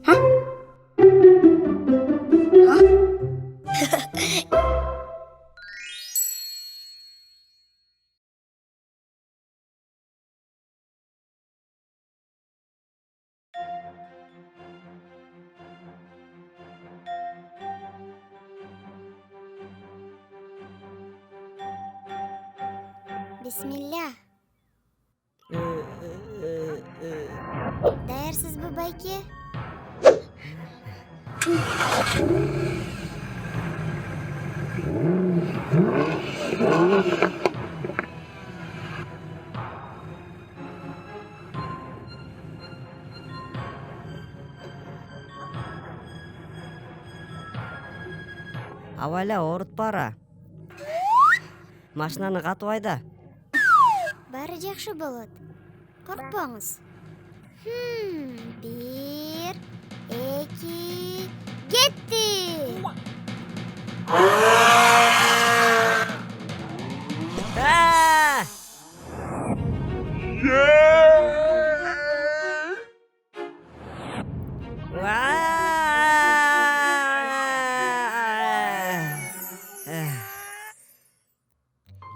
Hah? Hah? Bismillah. Dayarsizmi bayke? Аба эле оорутпара. Машинаны катып айда. Бары жакшы болот. Коркпоңуз. 1, 2, кетти. А!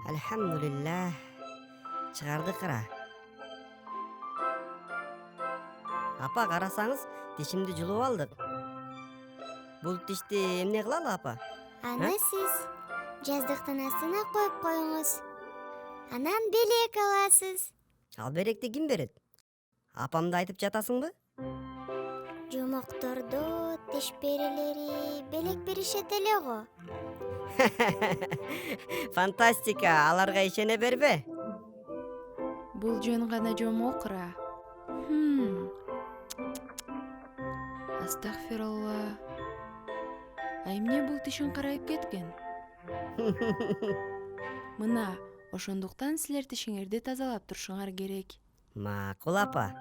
Алхамдулилlah. Чыгардыкыра. Апа, карасаңыз, тишимди жулуп алдык. Бул тишти эмне кылалы, апа? Аны сиз жаздыктын астына коюп коюңуз. Анан белек аласыз. Ал беректи ким берет? Апамды айтып жатасыңбы? Жомоктордо тиш перилери белек беришет эле го. Фантастика, аларга ишене бербе. Бул жөн гана жомокра. Астагфирулла. Эмне бул тишин карайып кеткен? Мына, ошондуктан силер тишиңерди тазалап турушуңар керек. Макул, апа.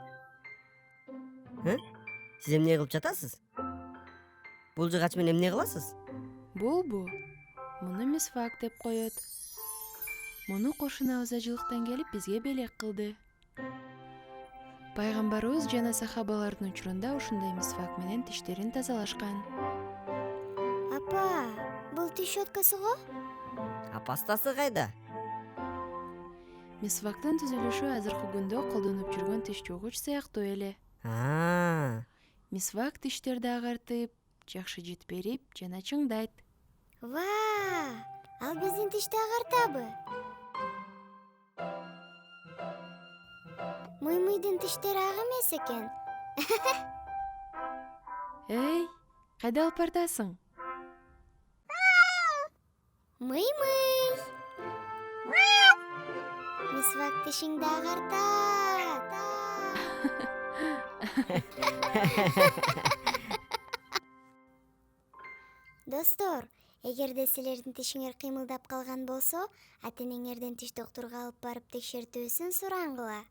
Сиз эмне кылып жатасыз? Бул жыгач менен эмне кыласыз? Булбу. Муну мисвак деп коет. Муну кошунабыз ажылыктан келип бизге белек кылды. Пайгамбарыбыз жана сахабалардын учурунда ушундай мисвак менен тиштерин тазалашкан. Апа, бул тиш щеткасы го? А пастасы кайда? Мисвактын түзүлүшү азыркы күндө колдонуп жүргөн тиш жугуч сыяктуу эле. Мисвак тиштерди агартып, жакшы жит берип жана чыңдайт. Ва, ал биздин тишти агартабы? Мыймыйдын тиштери ак эмес экен. Эй, кайда алып бардасың? Мый-мый. Мисвак тишиңди агартат. Достор, эгерде силердин тишиңер кыймылдап калган болсо, ата-энеңерден тиш доктурга алып барып текшертүүсүн сураңгыла.